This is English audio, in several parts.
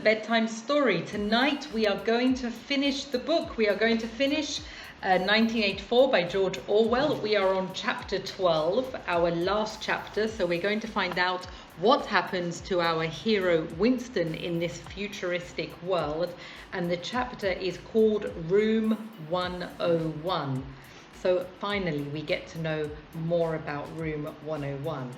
bedtime story. Tonight we are going to finish the book. We are going to finish 1984 by George Orwell. We are on chapter 12, our last chapter. So we're going to find out what happens to our hero Winston in this futuristic world. And the chapter is called Room 101. So finally we get to know more about Room 101.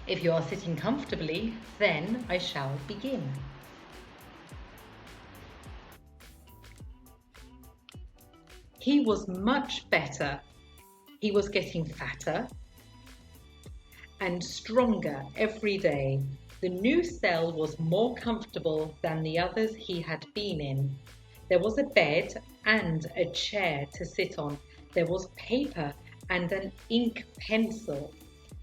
If you are sitting comfortably, then I shall begin. He was much better. He was getting fatter and stronger every day. The new cell was more comfortable than the others he had been in. There was a bed and a chair to sit on. There was paper and an ink pencil.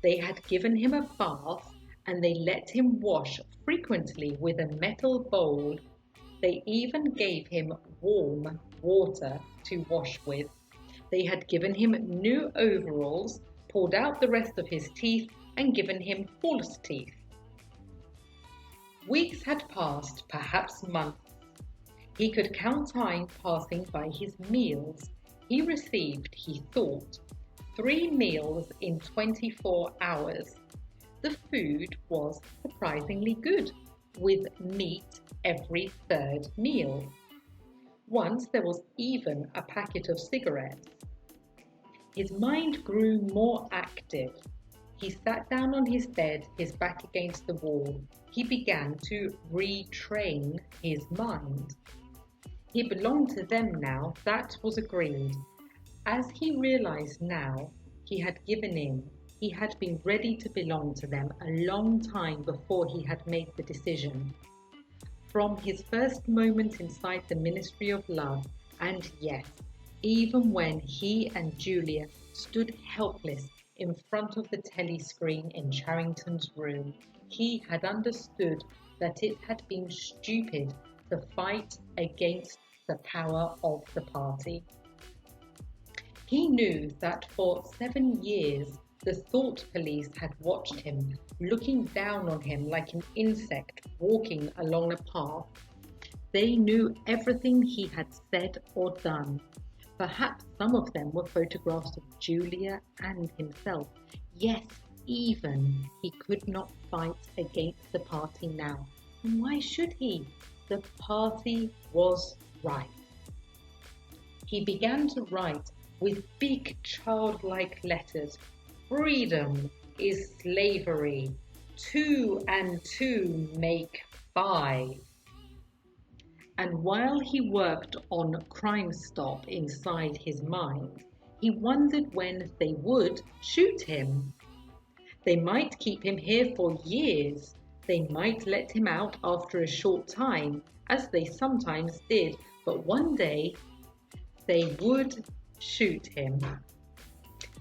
They had given him a bath and they let him wash frequently with a metal bowl. They even gave him warm water to wash with. They had given him new overalls, pulled out the rest of his teeth and given him false teeth. Weeks had passed, perhaps months. He could count time passing by his meals. He received, he thought, 3 meals in 24 hours. The food was surprisingly good, with meat every 3rd meal. Once there was even a packet of cigarettes. His mind grew more active. He sat down on his bed, his back against the wall. He began to retrain his mind. He belonged to them now, that was agreed. As he realized now, he had given in. He had been ready to belong to them a long time before he had made the decision. From his first moment inside the Ministry of Love, and yes, even when he and Julia stood helpless in front of the telly screen in Charrington's room, he had understood that it had been stupid to fight against the power of the party. He knew that for 7 years the thought police had watched him, looking down on him like an insect walking along a path. They knew everything he had said or done. Perhaps some of them were photographs of Julia and himself. Yes, even he could not fight against the party now. And why should he? The party was right. He began to write with big childlike letters. Freedom is slavery. 2 and 2 make 5. And while he worked on Crime Stop inside his mind, he wondered when they would shoot him. They might keep him here for years. They might let him out after a short time, as they sometimes did, but one day they would shoot him.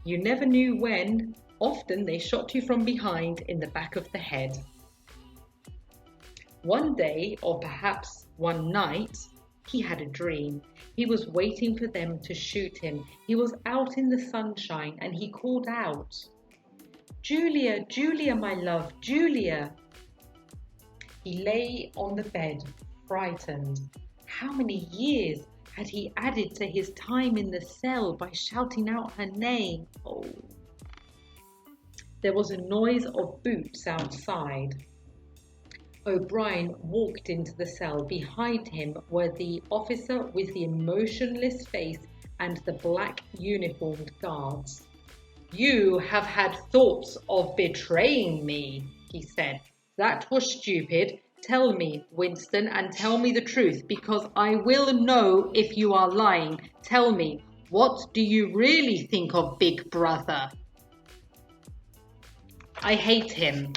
You never knew when. Often they shot you from behind in the back of the head. One day, or perhaps one night, he had a dream. He was waiting for them to shoot him. He was out in the sunshine and he called out, "Julia, Julia, my love, Julia." He lay on the bed, frightened. How many years had he added to his time in the cell by shouting out her name? Oh. There was a noise of boots outside. O'Brien walked into the cell. Behind him were the officer with the emotionless face and the black uniformed guards. "You have had thoughts of betraying me," he said. "That was stupid. Tell me, Winston, and tell me the truth, because I will know if you are lying. Tell me, what do you really think of Big Brother?" "I hate him."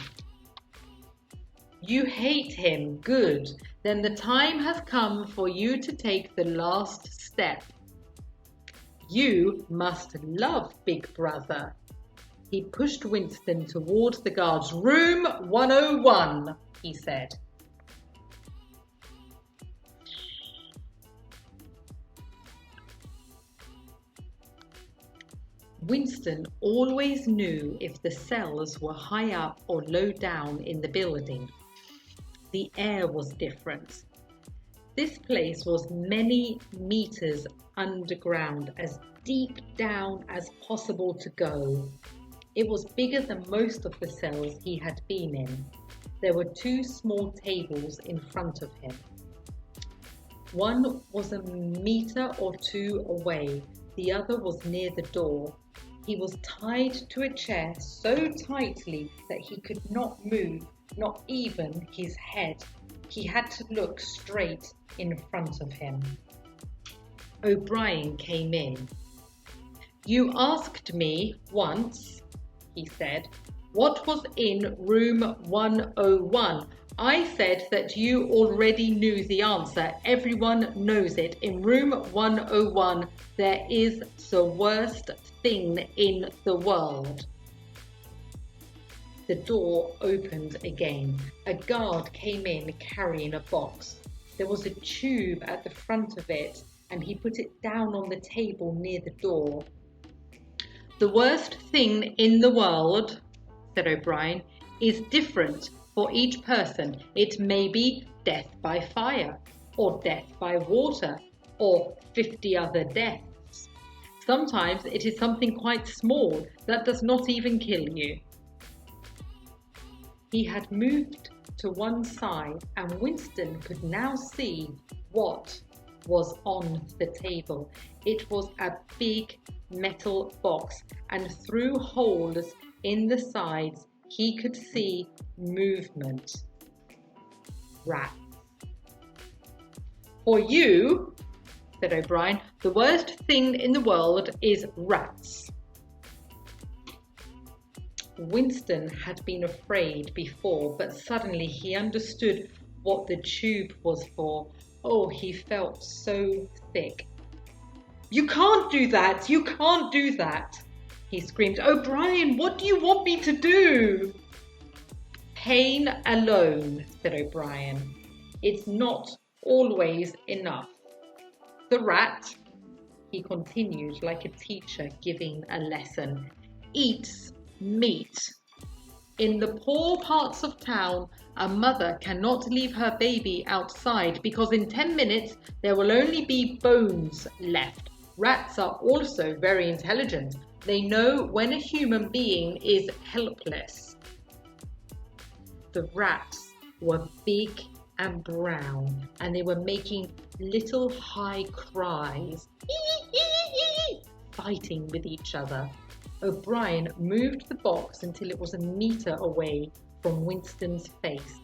"You hate him? Good. Then the time has come for you to take the last step. You must love Big Brother." He pushed Winston towards the guards. "Room 101, he said. Winston always knew if the cells were high up or low down in the building. The air was different. This place was many meters underground, as deep down as possible to go. It was bigger than most of the cells he had been in. There were 2 small tables in front of him. One was a meter or 2 away, the other was near the door. He was tied to a chair so tightly that he could not move, not even his head. He had to look straight in front of him. O'Brien came in. "You asked me once," he said, "what was in room 101. I said that you already knew the answer. Everyone knows it. In room 101, there is the worst thing in the world." The door opened again. A guard came in carrying a box. There was a tube at the front of it, and he put it down on the table near the door. "The worst thing in the world," said O'Brien, "is different for each person. It may be death by fire, or death by water, or 50 other deaths. Sometimes it is something quite small that does not even kill you." He had moved to one side, and Winston could now see what was on the table. It was a big metal box, and through holes in the sides he could see movement. Rats. "For you," said O'Brien, "the worst thing in the world is rats." Winston had been afraid before, but suddenly he understood what the tube was for. Oh, he felt so sick. "You can't do that! You can't do that!" he screamed. "O'Brien, what do you want me to do?" "Pain alone," said O'Brien. "It's not always enough. The rat," he continued like a teacher giving a lesson, "eats meat. In the poor parts of town, a mother cannot leave her baby outside because in 10 minutes there will only be bones left. Rats are also very intelligent. They know when a human being is helpless." The rats were big and brown, and they were making little high cries, fighting with each other. O'Brien moved the box until it was a meter away from Winston's face.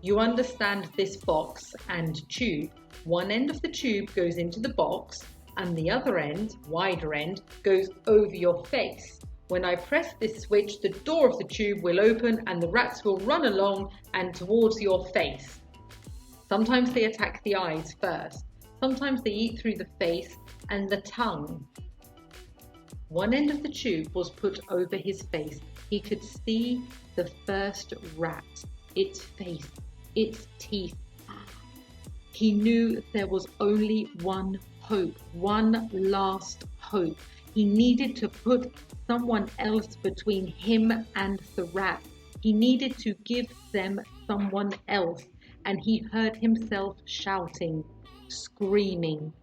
"You understand this box and tube. One end of the tube goes into the box, and the other end, wider end, goes over your face. When I press this switch, the door of the tube will open and the rats will run along and towards your face. Sometimes they attack the eyes first. Sometimes they eat through the face and the tongue." One end of the tube was put over his face. He could see the first rat, its face, its teeth. He knew there was only one hope, one last hope. He needed to put someone else between him and the rat. He needed to give them someone else, and he heard himself shouting, screaming,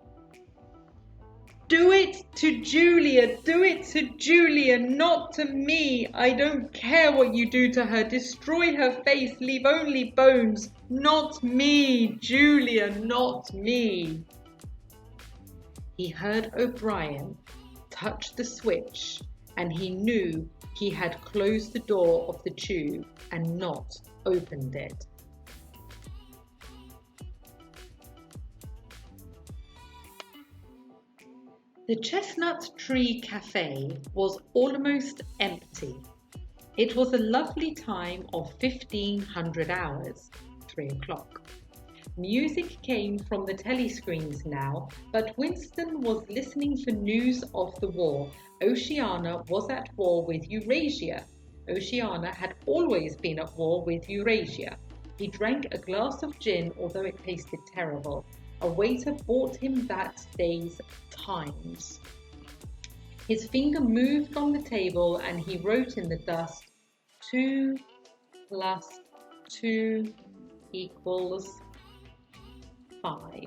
"Do it to Julia! Do it to Julia, not to me! I don't care what you do to her. Destroy her face, leave only bones. Not me, Julia, not me!" He heard O'Brien touch the switch, and he knew he had closed the door of the tube and not opened it. The Chestnut Tree Cafe was almost empty. It was a lovely time of 1500 hours, 3 o'clock. Music came from the telescreens now, but Winston was listening for news of the war. Oceania was at war with Eurasia. Oceania had always been at war with Eurasia. He drank a glass of gin, although it tasted terrible. A waiter brought him that day's Times. His finger moved on the table and he wrote in the dust, 2 + 2 equals 5.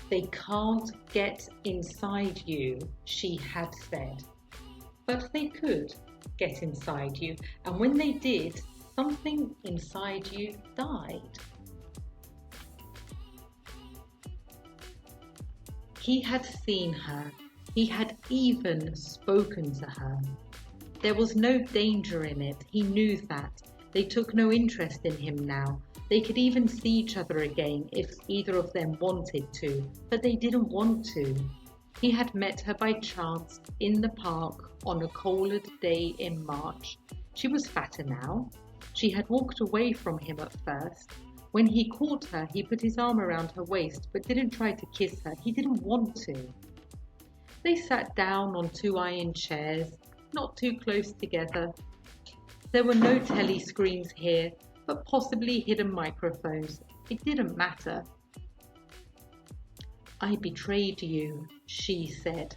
They can't get inside you, she had said. But they could get inside you, and when they did, something inside you died. He had seen her. He had even spoken to her. There was no danger in it. He knew that. They took no interest in him now. They could even see each other again if either of them wanted to, but they didn't want to. He had met her by chance in the park on a cold day in March. She was fatter now. She had walked away from him at first. When he caught her, he put his arm around her waist but didn't try to kiss her. He didn't want to. They sat down on 2 iron chairs, not too close together. There were no telly screens here, but possibly hidden microphones. It didn't matter. I betrayed you, she said.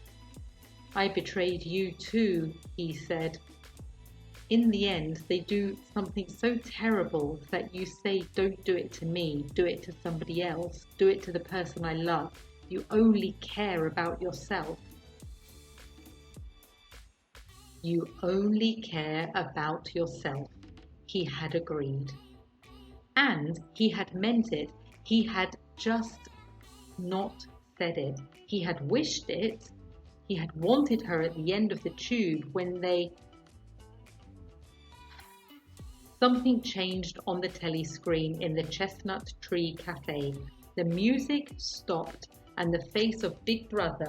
I betrayed you too, he said. In the end, they do something so terrible that you say, don't do it to me, do it to somebody else, do it to the person I love. You only care about yourself. You only care about yourself, he had agreed. And he had meant it. He had just not said it. He had wished it. He had wanted her at the end of the tube when Something changed on the telly screen in the Chestnut Tree Cafe. The music stopped and the face of Big Brother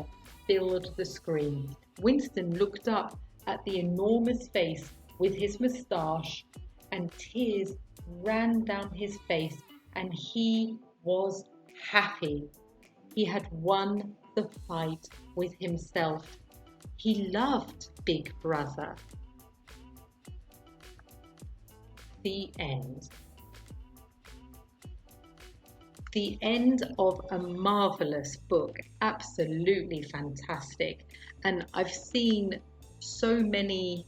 filled the screen. Winston looked up at the enormous face with his moustache, and tears ran down his face, and he was happy. He had won the fight with himself. He loved Big Brother. The end. The end of a marvelous book, absolutely fantastic. And I've seen so many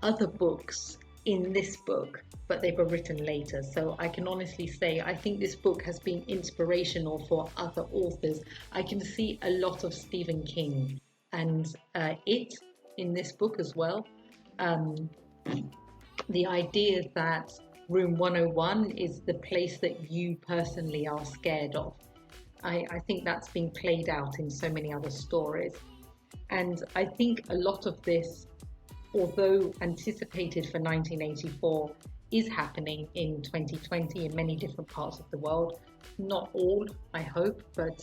other books in this book, but they were written later. So I can honestly say I think this book has been inspirational for other authors. I can see a lot of Stephen King and it in this book as well. The idea that Room 101 is the place that you personally are scared of. I think that's been played out in so many other stories. And I think a lot of this, although anticipated for 1984, is happening in 2020 in many different parts of the world. Not all, I hope, but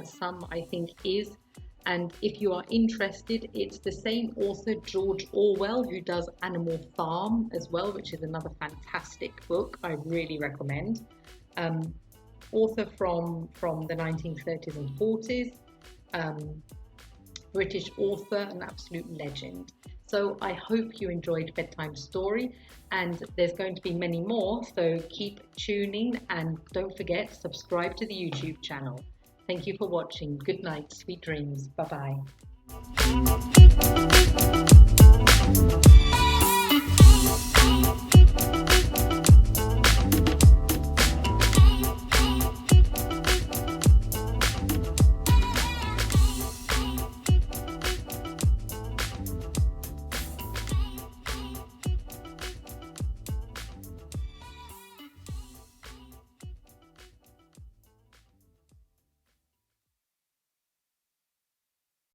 some I think is. And if you are interested, it's the same author, George Orwell, who does Animal Farm as well, which is another fantastic book I really recommend. Author from the 1930s and 40s, British author, an absolute legend. So I hope you enjoyed Bedtime Story, and there's going to be many more, so keep tuning and don't forget, subscribe to the YouTube channel. Thank you for watching. Good night, sweet dreams. Bye-bye.